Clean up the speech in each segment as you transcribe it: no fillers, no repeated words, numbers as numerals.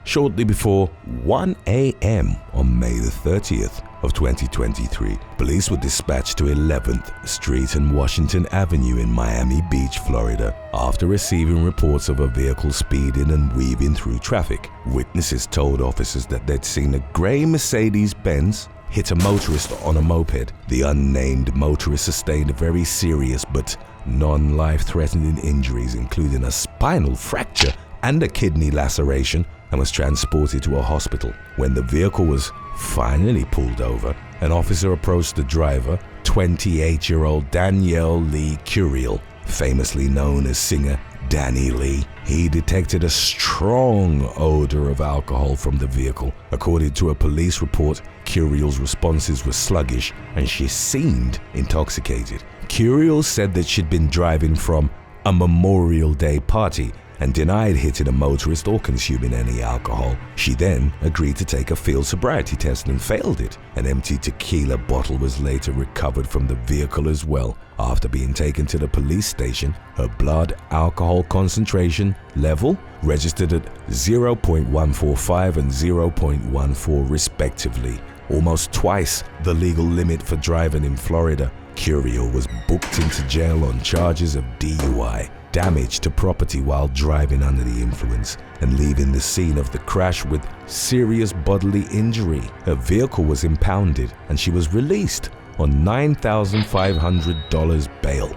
Shortly before 1 a.m. on May the 30th of 2023, police were dispatched to 11th Street and Washington Avenue in Miami Beach, Florida, after receiving reports of a vehicle speeding and weaving through traffic. Witnesses told officers that they'd seen a gray Mercedes-Benz hit a motorist on a moped. The unnamed motorist sustained very serious but non-life-threatening injuries, including a spinal fracture and a kidney laceration, and was transported to a hospital. When the vehicle was finally pulled over, an officer approached the driver, 28-year-old Danielle Lee Curiel, famously known as singer Danny Lee. He detected a strong odor of alcohol from the vehicle. According to a police report, Curiel's responses were sluggish and she seemed intoxicated. Curiel said that she'd been driving from a Memorial Day party and denied hitting a motorist or consuming any alcohol. She then agreed to take a field sobriety test and failed it. An empty tequila bottle was later recovered from the vehicle as well. After being taken to the police station, her blood alcohol concentration level registered at 0.145 and 0.14 respectively, almost twice the legal limit for driving in Florida. Curiel was booked into jail on charges of DUI, damage to property while driving under the influence, and leaving the scene of the crash with serious bodily injury. Her vehicle was impounded and she was released on $9,500 bail.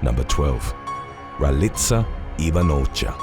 Number 12. Ritza Ioa.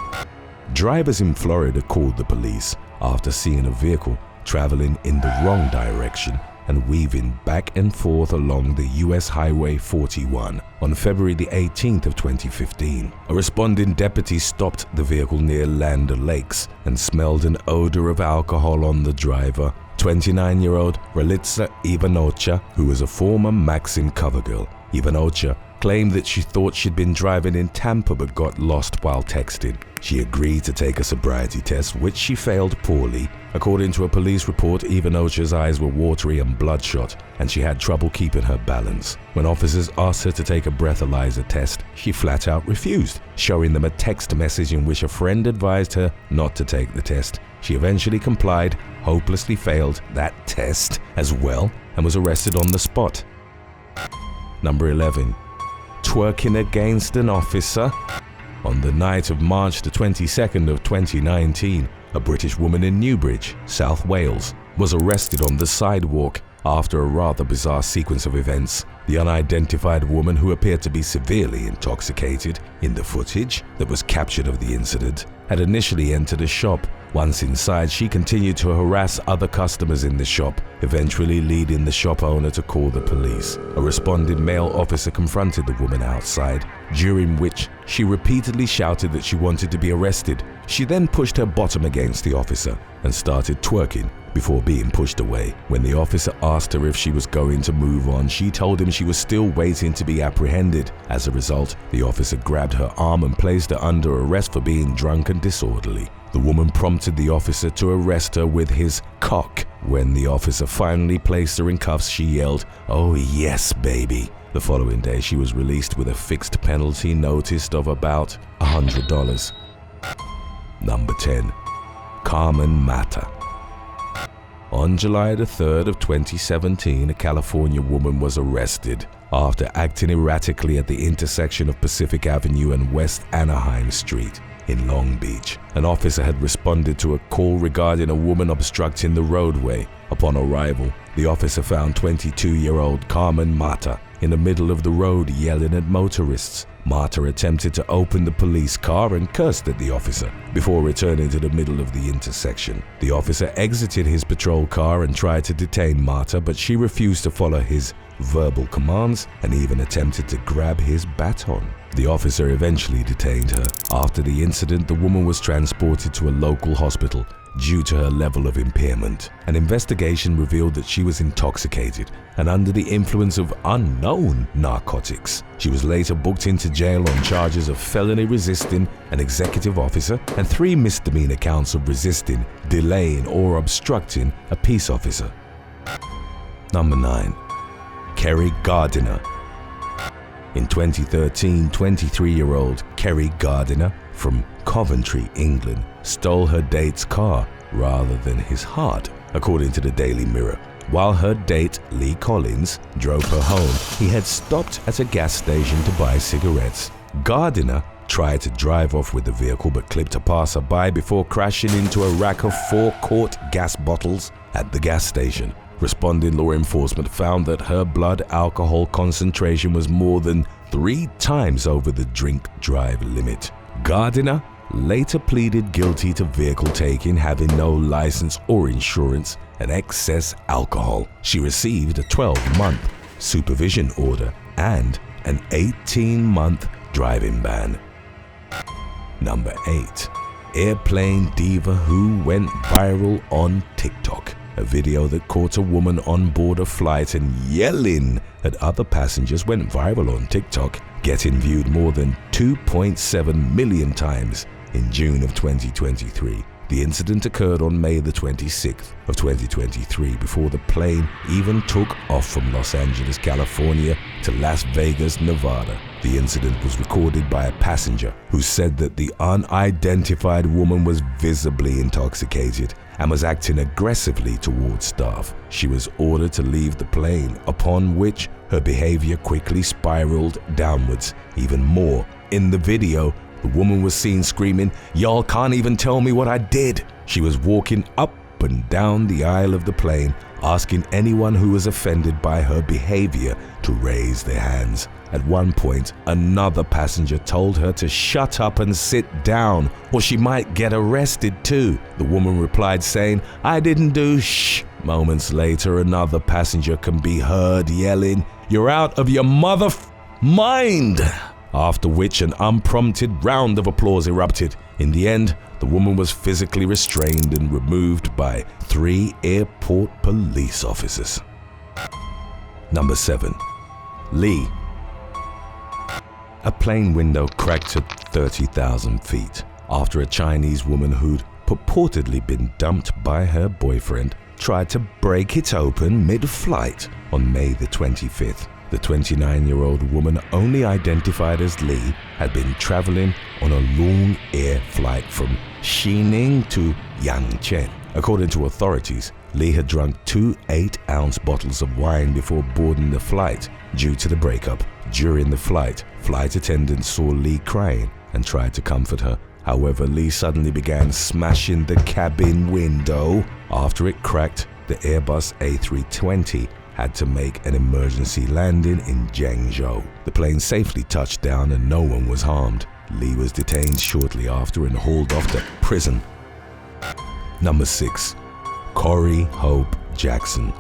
Drivers in Florida called the police after seeing a vehicle traveling in the wrong direction and weaving back and forth along the US Highway 41 on February the 18th of 2015. A responding deputy stopped the vehicle near Land Lakes and smelled an odor of alcohol on the driver, 29-year-old Ritza Ioa, who was a former Maxim cover girl. Ioa claimed that she thought she'd been driving in Tampa but got lost while texting. She agreed to take a sobriety test, which she failed poorly. According to a police report, Ioa's eyes were watery and bloodshot, and she had trouble keeping her balance. When officers asked her to take a breathalyzer test, she flat out refused, showing them a text message in which a friend advised her not to take the test. She eventually complied, hopelessly failed that test as well, and was arrested on the spot. Number 11. Twerking against an officer. On the night of March the 22nd of 2019, a British woman in Newbridge, South Wales, was arrested on the sidewalk after a rather bizarre sequence of events. The unidentified woman, who appeared to be severely intoxicated in the footage that was captured of the incident, had initially entered a shop. Once inside, she continued to harass other customers in the shop, eventually leading the shop owner to call the police. A responding male officer confronted the woman outside, during which she repeatedly shouted that she wanted to be arrested. She then pushed her bottom against the officer and started twerking before being pushed away. When the officer asked her if she was going to move on, she told him she was still waiting to be apprehended. As a result, the officer grabbed her arm and placed her under arrest for being drunk and disorderly. The woman prompted the officer to arrest her with his cock. When the officer finally placed her in cuffs, she yelled, "Oh yes, baby." The following day, she was released with a fixed penalty notice of about $100. Number 10. Konmatter. On July the 3rd of 2017, a California woman was arrested after acting erratically at the intersection of Pacific Avenue and West Anaheim Street in Long Beach. An officer had responded to a call regarding a woman obstructing the roadway. Upon arrival, the officer found 22-year-old Konmatter in the middle of the road yelling at motorists. Matter attempted to open the police car and cursed at the officer before returning to the middle of the intersection. The officer exited his patrol car and tried to detain Matter, but she refused to follow his verbal commands and even attempted to grab his baton. The officer eventually detained her. After the incident, the woman was transported to a local hospital due to her level of impairment. An investigation revealed that she was intoxicated and under the influence of unknown narcotics. She was later booked into jail on charges of felony resisting an executive officer and 3 misdemeanor counts of resisting, delaying, or obstructing a peace officer. Number 9. Krie Garder. In 2013, 23-year-old Krie Garder from Coventry, England, stole her date's car rather than his heart, according to the Daily Mirror. While her date, Lee Collins, drove her home, he had stopped at a gas station to buy cigarettes. Gardiner tried to drive off with the vehicle but clipped a passerby before crashing into a rack of 4 quart gas bottles at the gas station. Responding law enforcement found that her blood alcohol concentration was more than 3 times over the drink-drive limit. Gardiner later pleaded guilty to vehicle taking, having no license or insurance, and excess alcohol. She received a 12-month supervision order and an 18-month driving ban. Number 8. Airplane diva who went viral on TikTok. A video that caught a woman on board a flight and yelling at other passengers went viral on TikTok, getting viewed more than 2.7 million times in June of 2023. The incident occurred on May the 26th of 2023 before the plane even took off from Los Angeles, California to Las Vegas, Nevada. The incident was recorded by a passenger who said that the unidentified woman was visibly intoxicated and was acting aggressively towards staff. She was ordered to leave the plane, upon which her behavior quickly spiraled downwards even more. In the video, the woman was seen screaming, "Y'all can't even tell me what I did." She was walking up and down the aisle of the plane, asking anyone who was offended by her behavior to raise their hands. At one point, another passenger told her to shut up and sit down, or she might get arrested too. The woman replied saying, "I didn't do shh." Moments later, another passenger can be heard yelling, "You're out of your mind!" After which an unprompted round of applause erupted. In the end, the woman was physically restrained and removed by 3 airport police officers. Number 7. Lee. A plane window cracked at 30,000 feet after a Chinese woman who'd purportedly been dumped by her boyfriend tried to break it open mid-flight on May the 25th. The 29-year-old woman, only identified as Lee, had been traveling on a long air flight from Xining to Yangcheng. According to authorities, Lee had drunk 2 8-ounce bottles of wine before boarding the flight due to the breakup. During the flight attendants saw Lee crying and tried to comfort her. However, Lee suddenly began smashing the cabin window. After it cracked, the Airbus A320 had to make an emergency landing in Zhengzhou. The plane safely touched down and no one was harmed. Lee was detained shortly after and hauled off to prison. Number 6. Krie Hope Jackson.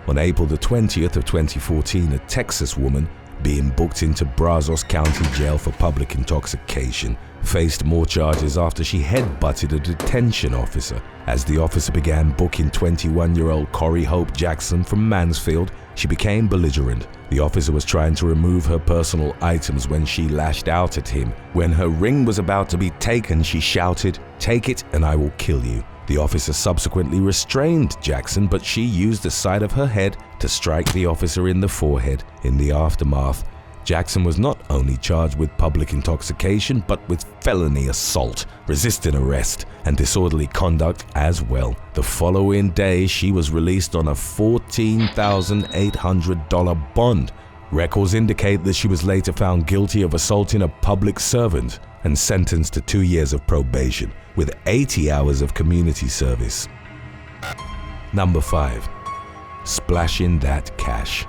On April the 20th of 2014, a Texas woman being booked into Brazos County Jail for public intoxication faced more charges after she headbutted a detention officer. As the officer began booking 21-year-old Krie Hope Jackson from Mansfield, she became belligerent. The officer was trying to remove her personal items when she lashed out at him. When her ring was about to be taken, she shouted, "Take it and I will kill you." The officer subsequently restrained Jackson, but she used the side of her head to strike the officer in the forehead. In the aftermath, Jackson was not only charged with public intoxication, but with felony assault, resisting arrest, and disorderly conduct as well. The following day, she was released on a $14,800 bond. Records indicate that she was later found guilty of assaulting a public servant and sentenced to 2 years of probation with 80 hours of community service. Number 5. Splashing that cash.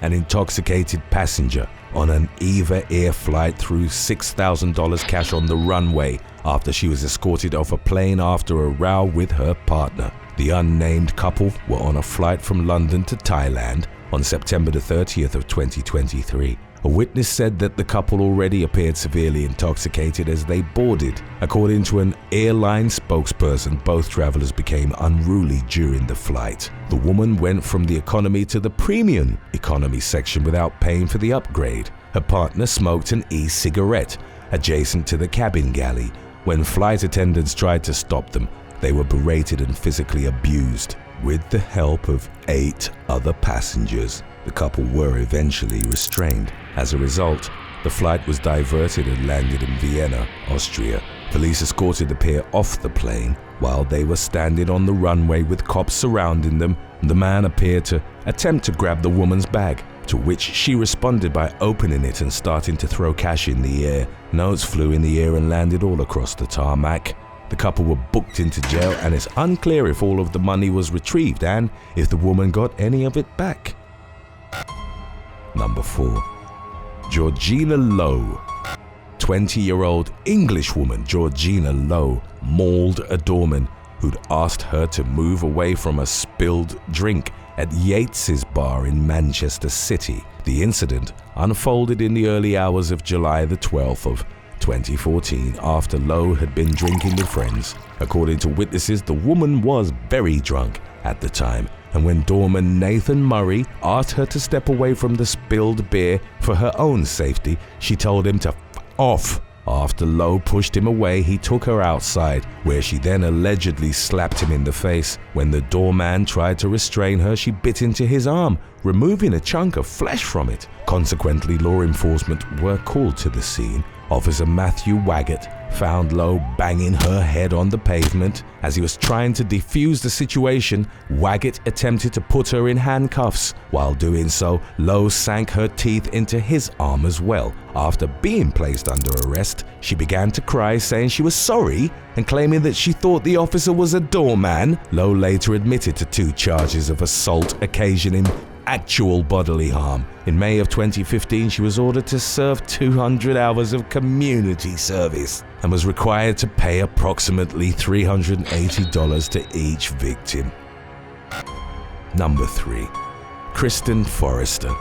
An intoxicated passenger on an EVA Air flight threw $6,000 cash on the runway after she was escorted off a plane after a row with her partner. The unnamed couple were on a flight from London to Thailand on September the 30th of 2023. A witness said that the couple already appeared severely intoxicated as they boarded. According to an airline spokesperson, both travelers became unruly during the flight. The woman went from the economy to the premium economy section without paying for the upgrade. Her partner smoked an e-cigarette adjacent to the cabin galley. When flight attendants tried to stop them, they were berated and physically abused. With the help of 8 other passengers, the couple were eventually restrained. As a result, The flight was diverted and landed in Vienna, Austria. Police escorted the pair off the plane while they were standing on the runway with cops surrounding them. The man appeared to attempt to grab the woman's bag, to which she responded by opening it and starting to throw cash in the air. Notes flew in the air and landed all across the tarmac. The couple were booked into jail, and it's unclear if all of the money was retrieved and if the woman got any of it back. Number 4. Georgina Low. 20-year-old English woman Georgina Low mauled a doorman who'd asked her to move away from a spilled drink at Yates's bar in Manchester City. The incident unfolded in the early hours of July the 12th of 2014 after Low had been drinking with friends. According to witnesses, the woman was very drunk at the time, and when doorman Nathan Murray asked her to step away from the spilled beer for her own safety, she told him to f off. After Low pushed him away, he took her outside, where she then allegedly slapped him in the face. When the doorman tried to restrain her, she bit into his arm, removing a chunk of flesh from it. Consequently, law enforcement were called to the scene. Officer Matthew Waggett found Low banging her head on the pavement. As he was trying to defuse the situation, Waggett attempted to put her in handcuffs. While doing so, Low sank her teeth into his arm as well. After being placed under arrest, she began to cry, saying she was sorry and claiming that she thought the officer was a doorman. Low later admitted to 2 charges of assault occasioning actual bodily harm. In May of 2015, she was ordered to serve 200 hours of community service and was required to pay approximately $380 to each victim. Number 3. Kristen Forester.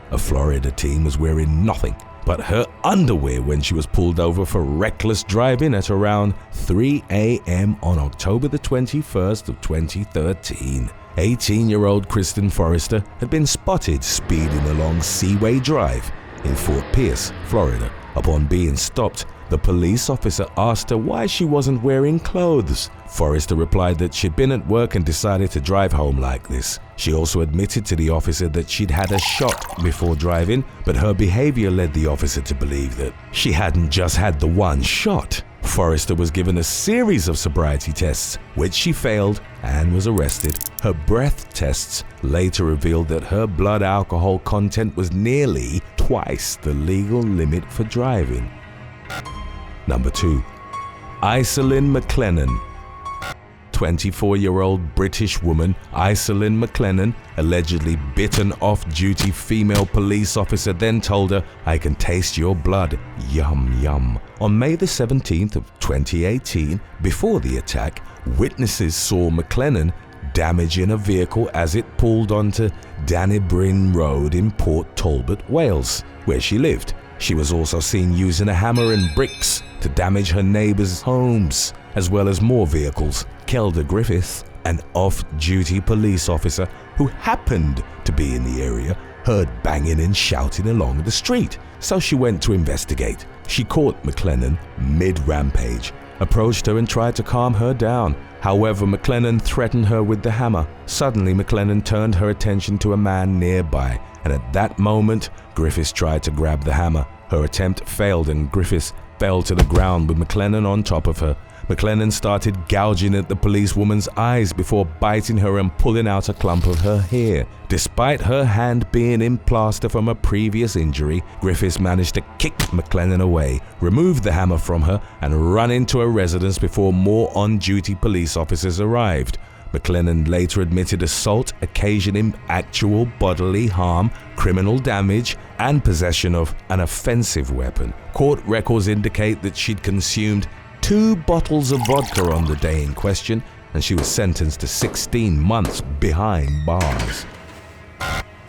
A Florida teen was wearing nothing but her underwear when she was pulled over for reckless driving at around 3 a.m. on October the 21st of 2013. 18-year-old Kristen Forester had been spotted speeding along Seaway Drive in Fort Pierce, Florida. Upon being stopped, the police officer asked her why she wasn't wearing clothes. Forester replied that she'd been at work and decided to drive home like this. She also admitted to the officer that she'd had a shot before driving, but her behavior led the officer to believe that she hadn't just had the one shot. Forester was given a series of sobriety tests, which she failed and was arrested. Her breath tests later revealed that her blood alcohol content was nearly twice the legal limit for driving. Number 2. Iselin McKeown. 24-year-old British woman Iselin McKeown allegedly bit an off-duty female police officer, then told her, "I can taste your blood, yum yum." On May the 17th of 2018, before the attack, witnesses saw McKeown damaging a vehicle as it pulled onto Dannebryn Road in Port Talbot, Wales, where she lived. She was also seen using a hammer and bricks to damage her neighbors' homes, as well as more vehicles. Kelda Griffith, an off-duty police officer who happened to be in the area, heard banging and shouting along the street, so she went to investigate. She caught McKeown mid-rampage, approached her and tried to calm her down. However, McKeown threatened her with the hammer. Suddenly, McKeown turned her attention to a man nearby, and at that moment, Griffiths tried to grab the hammer. Her attempt failed and Griffiths fell to the ground with McKeown on top of her. McKeown started gouging at the policewoman's eyes before biting her and pulling out a clump of her hair. Despite her hand being in plaster from a previous injury, Griffiths managed to kick McKeown away, remove the hammer from her, and run into a residence before more on-duty police officers arrived. McKeown later admitted assault occasioning actual bodily harm, criminal damage, and possession of an offensive weapon. Court records indicate that she'd consumed 2 bottles of vodka on the day in question, and she was sentenced to 16 months behind bars.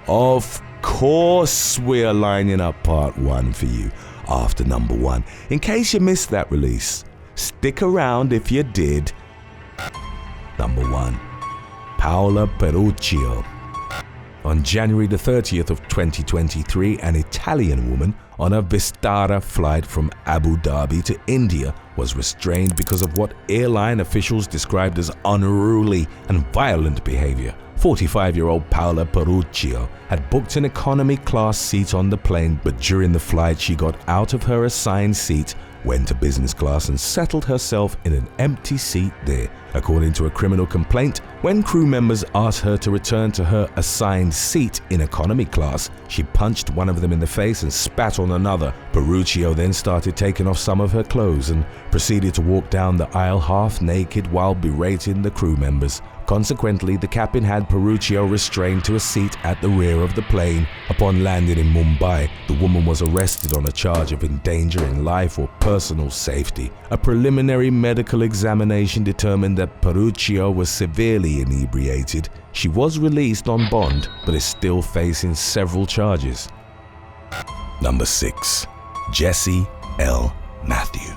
Of course, we're lining up part 1 for you after number 1. In case you missed that release, stick around if you did. Number 1. Paola Peruccio. On January the 30th of 2023, an Italian woman on a Vistara flight from Abu Dhabi to India was restrained because of what airline officials described as unruly and violent behavior. 45-year-old Paola Peruccio had booked an economy class seat on the plane, but during the flight she got out of her assigned seat, went to business class and settled herself in an empty seat there. According to a criminal complaint, when crew members asked her to return to her assigned seat in economy class, she punched one of them in the face and spat on another. Peruccio then started taking off some of her clothes and proceeded to walk down the aisle half naked while berating the crew members. Consequently, the captain had Peruccio restrained to a seat at the rear of the plane. Upon landing in Mumbai, the woman was arrested on a charge of endangering life or personal safety. A preliminary medical examination determined that Peruccio was severely inebriated. She was released on bond, but is still facing several charges. Number 6. Jessie L. Matthew.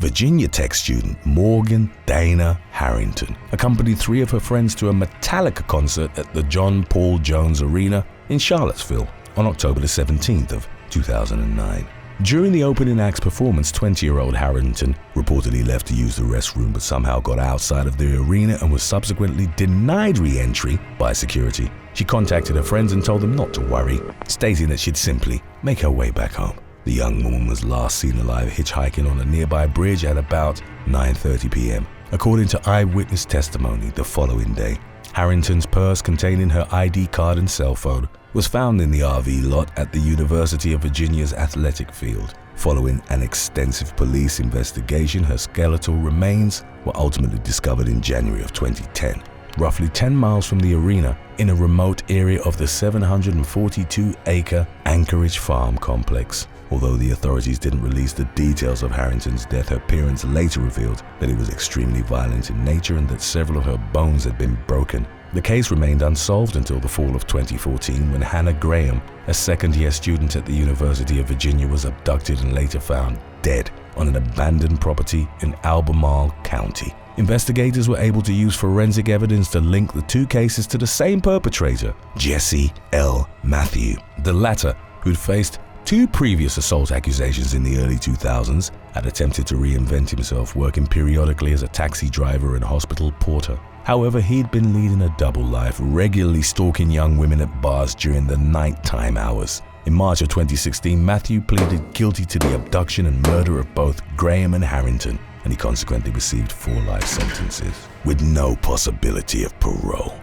Virginia Tech student Morgan Dana Harrington accompanied 3 of her friends to a Metallica concert at the John Paul Jones Arena in Charlottesville on October 17th of 2009. During the opening act's performance, 20-year-old Harrington reportedly left to use the restroom but somehow got outside of the arena and was subsequently denied re-entry by security. She contacted her friends and told them not to worry, stating that she'd simply make her way back home. The young woman was last seen alive hitchhiking on a nearby bridge at about 9:30 p.m. According to eyewitness testimony, the following day, Harrington's purse containing her ID card and cell phone was found in the RV lot at the University of Virginia's athletic field. Following an extensive police investigation, her skeletal remains were ultimately discovered in January of 2010, roughly 10 miles from the arena in a remote area of the 742-acre Anchorage Farm complex. Although the authorities didn't release the details of Harrington's death, her parents later revealed that it was extremely violent in nature and that several of her bones had been broken. The case remained unsolved until the fall of 2014 when Hannah Graham, a second-year student at the University of Virginia, was abducted and later found dead on an abandoned property in Albemarle County. Investigators were able to use forensic evidence to link the 2 cases to the same perpetrator, Jessie L. Matthew. The latter, who'd faced 2 previous assault accusations in the early 2000s, had attempted to reinvent himself, working periodically as a taxi driver and hospital porter. However, he'd been leading a double life, regularly stalking young women at bars during the nighttime hours. In March of 2016, Matthew pleaded guilty to the abduction and murder of both Graham and Harrington, and he consequently received 4 life sentences, with no possibility of parole.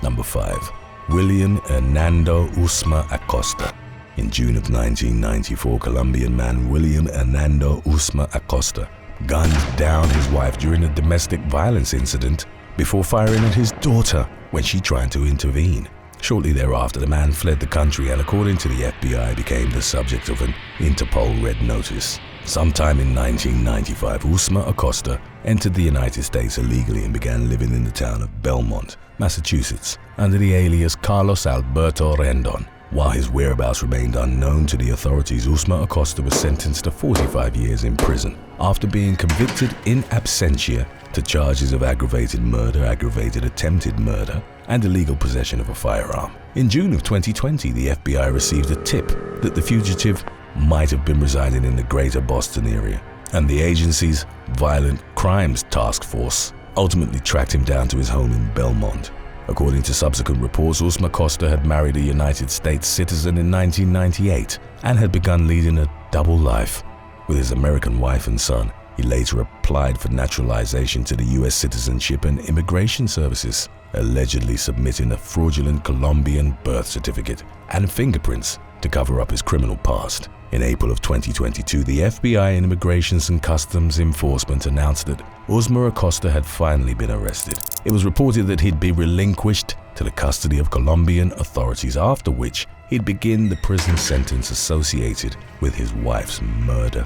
Number 5. William Nando Usma Aosta. In June of 1994, Colombian man William Nando Usma Aosta gunned down his wife during a domestic violence incident before firing at his daughter when she tried to intervene. Shortly thereafter, the man fled the country and, according to the FBI, became the subject of an Interpol Red Notice. Sometime in 1995, Usma Aosta entered the United States illegally and began living in the town of Belmont, Massachusetts, under the alias Carlos Alberto Rendon. While his whereabouts remained unknown to the authorities, Usma Aosta was sentenced to 45 years in prison after being convicted in absentia to charges of aggravated murder, aggravated attempted murder, and illegal possession of a firearm. In June of 2020, the FBI received a tip that the fugitive might have been residing in the greater Boston area, and the agency's Violent Crimes Task Force ultimately tracked him down to his home in Belmont. According to subsequent reports, Usma Aosta had married a United States citizen in 1998 and had begun leading a double life with his American wife and son. He later applied for naturalization to the U.S. Citizenship and Immigration Services, allegedly submitting a fraudulent Colombian birth certificate and fingerprints to cover up his criminal past. In April of 2022, the FBI and Immigrations and Customs Enforcement announced that Usma Aosta had finally been arrested. It was reported that he'd be relinquished to the custody of Colombian authorities, after which he'd begin the prison sentence associated with his wife's murder.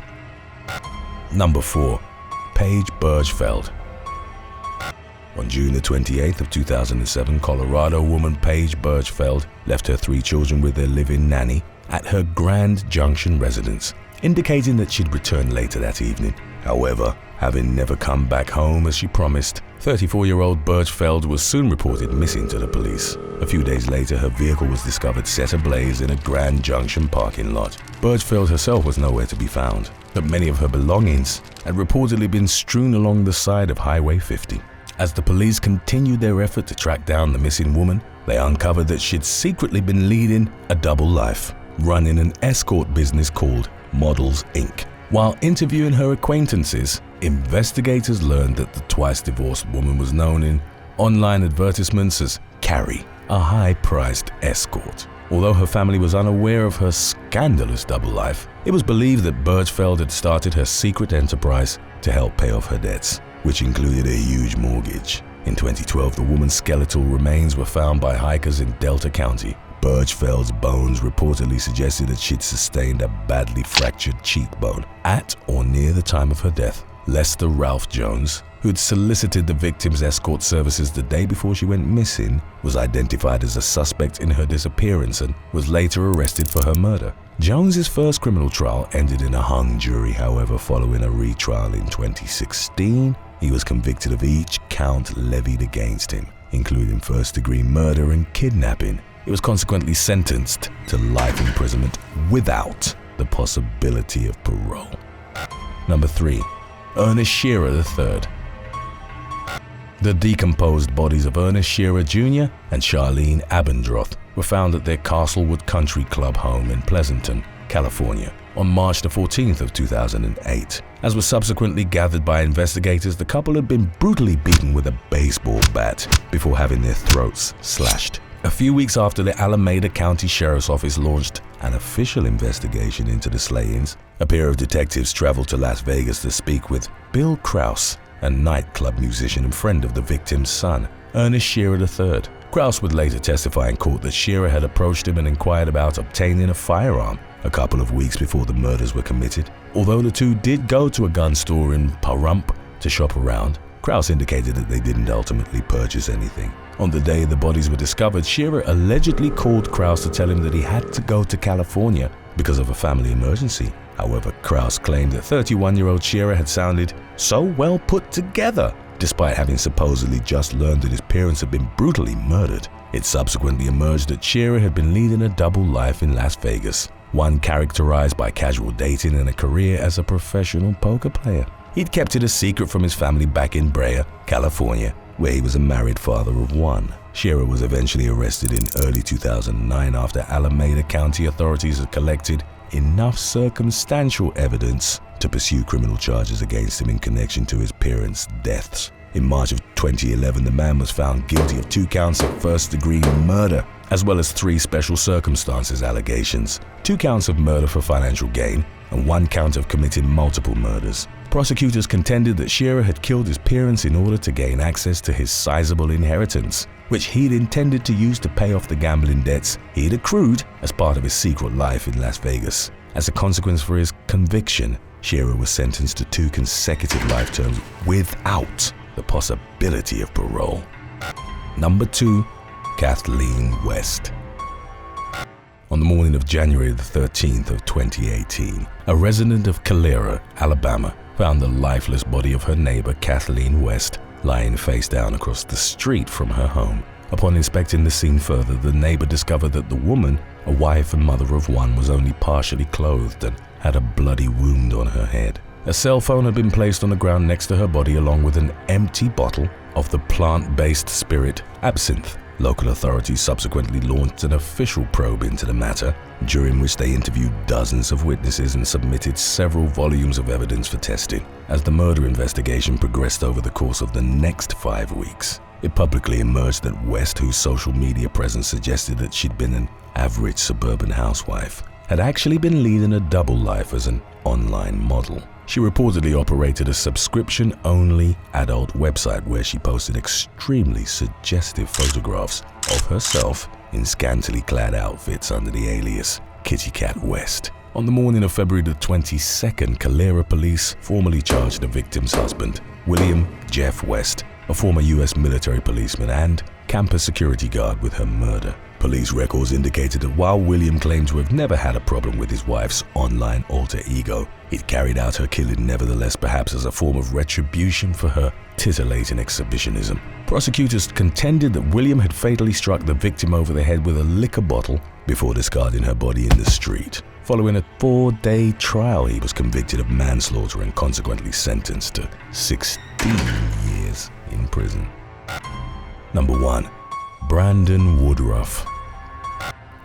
Number 4. Paige Birkfeld. On June the 28th of 2007, Colorado woman Paige Birkfeld left her 3 children with their live-in nanny at her Grand Junction residence, indicating that she'd return later that evening. However, having never come back home as she promised, 34-year-old Birkfeld was soon reported missing to the police. A few days later, her vehicle was discovered set ablaze in a Grand Junction parking lot. Birkfeld herself was nowhere to be found. that many of her belongings had reportedly been strewn along the side of Highway 50. As the police continued their effort to track down the missing woman, they uncovered that she'd secretly been leading a double life, running an escort business called Models Inc. While interviewing her acquaintances, investigators learned that the twice-divorced woman was known in online advertisements as Carrie, a high-priced escort. Although her family was unaware of her scandalous double life, it was believed that Birkfeld had started her secret enterprise to help pay off her debts, which included a huge mortgage. In 2012, the woman's skeletal remains were found by hikers in Delta County. Birkfeld's bones reportedly suggested that she'd sustained a badly fractured cheekbone at or near the time of her death. Lester Ralph Jones, who'd solicited the victim's escort services the day before she went missing, was identified as a suspect in her disappearance and was later arrested for her murder. Jones's first criminal trial ended in a hung jury. However, following a retrial in 2016, he was convicted of each count levied against him, including first-degree murder and kidnapping. He was consequently sentenced to life imprisonment without the possibility of parole. Number 3. Ernest Shir III. The decomposed bodies of Ernest Shir Jr. and Charlene Abendroth were found at their Castlewood Country Club home in Pleasanton, California, on March 14, 2008. As was subsequently gathered by investigators, the couple had been brutally beaten with a baseball bat before having their throats slashed. A few weeks after the Alameda County Sheriff's Office launched an official investigation into the slayings, a pair of detectives traveled to Las Vegas to speak with Bill Krause, a nightclub musician and friend of the victim's son, Ernest Shir III. Krause would later testify in court that Shir had approached him and inquired about obtaining a firearm a couple of weeks before the murders were committed. Although the two did go to a gun store in Pahrump to shop around, Krause indicated that they didn't ultimately purchase anything. On the day the bodies were discovered, Shir allegedly called Krause to tell him that he had to go to California because of a family emergency. However, Krause claimed that 31-year-old Shir had sounded so well put together, despite having supposedly just learned that his parents had been brutally murdered. It subsequently emerged that Shir had been leading a double life in Las Vegas, one characterized by casual dating and a career as a professional poker player. He'd kept it a secret from his family back in Brea, California, where he was a married father of one. Shir was eventually arrested in early 2009 after Alameda County authorities had collected enough circumstantial evidence to pursue criminal charges against him in connection to his parents' deaths. In March of 2011, the man was found guilty of 2 counts of first-degree murder, as well as 3 special circumstances allegations, 2 counts of murder for financial gain, and 1 count of committing multiple murders. Prosecutors contended that Shir had killed his parents in order to gain access to his sizable inheritance, which he'd intended to use to pay off the gambling debts he'd accrued as part of his secret life in Las Vegas. As a consequence for his conviction, Shir was sentenced to 2 consecutive life terms without the possibility of parole. Number 2. Kathleen West. On the morning of January the 13th of 2018, a resident of Calera, Alabama, found the lifeless body of her neighbor Kathleen West lying face down across the street from her home. Upon inspecting the scene further, the neighbor discovered that the woman, a wife and mother of one, was only partially clothed and had a bloody wound on her head. A cell phone had been placed on the ground next to her body along with an empty bottle of the plant-based spirit absinthe. Local authorities subsequently launched an official probe into the matter, during which they interviewed dozens of witnesses and submitted several volumes of evidence for testing. As the murder investigation progressed over the course of the next 5 weeks, it publicly emerged that West, whose social media presence suggested that she'd been an average suburban housewife, had actually been leading a double life as an online model. She reportedly operated a subscription-only adult website where she posted extremely suggestive photographs of herself in scantily clad outfits under the alias Kitty Cat West. On the morning of February the 22nd, Calera police formally charged the victim's husband, William Jeff West, a former U.S. military policeman and campus security guard, with her murder. Police records indicated that while William claimed to have never had a problem with his wife's online alter ego, he'd carried out her killing nevertheless, perhaps as a form of retribution for her titillating exhibitionism. Prosecutors contended that William had fatally struck the victim over the head with a liquor bottle before discarding her body in the street. Following a 4-day trial, he was convicted of manslaughter and consequently sentenced to 16 years in prison. Number 1. Brandon Woodruff.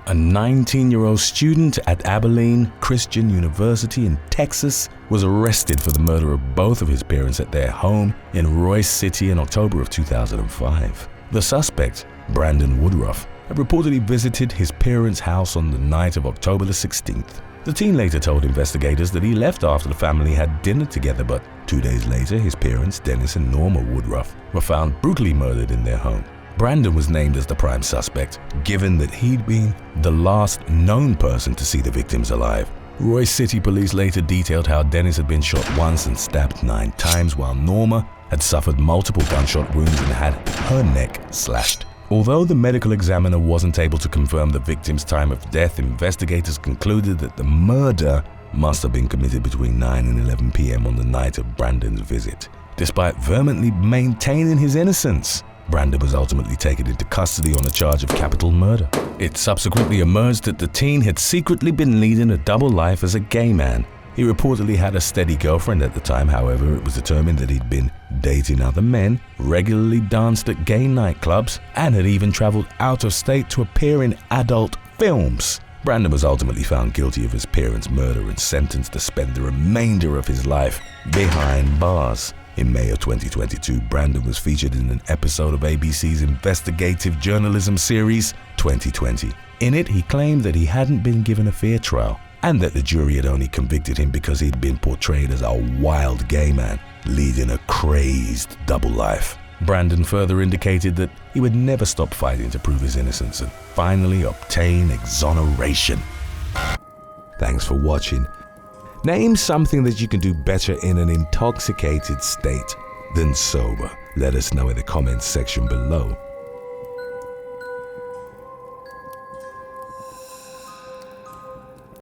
A 19-year-old student at Abilene Christian University in Texas was arrested for the murder of both of his parents at their home in Royce City in October of 2005. The suspect, Brandon Woodruff, had reportedly visited his parents' house on the night of October the 16th. The teen later told investigators that he left after the family had dinner together, but 2 days later, his parents, Dennis and Norma Woodruff, were found brutally murdered in their home. Brandon was named as the prime suspect, given that he'd been the last known person to see the victims alive. Royce City police later detailed how Dennis had been shot once and stabbed 9 times, while Norma had suffered multiple gunshot wounds and had her neck slashed. Although the medical examiner wasn't able to confirm the victim's time of death, investigators concluded that the murder must have been committed between 9 and 11 p.m. on the night of Brandon's visit. Despite vehemently maintaining his innocence, Brandon was ultimately taken into custody on a charge of capital murder. It subsequently emerged that the teen had secretly been leading a double life as a gay man. He reportedly had a steady girlfriend at the time. However, it was determined that he'd been dating other men, regularly danced at gay nightclubs, and had even traveled out of state to appear in adult films. Brandon was ultimately found guilty of his parents' murder and sentenced to spend the remainder of his life behind bars. In May of 2022, Brandon was featured in an episode of ABC's investigative journalism series, 2020. In it, he claimed that he hadn't been given a fair trial and that the jury had only convicted him because he'd been portrayed as a wild gay man, leading a crazed double life. Brandon further indicated that he would never stop fighting to prove his innocence and finally obtain exoneration. Thanks for watching. Name something that you can do better in an intoxicated state than sober. Let us know in the comments section below.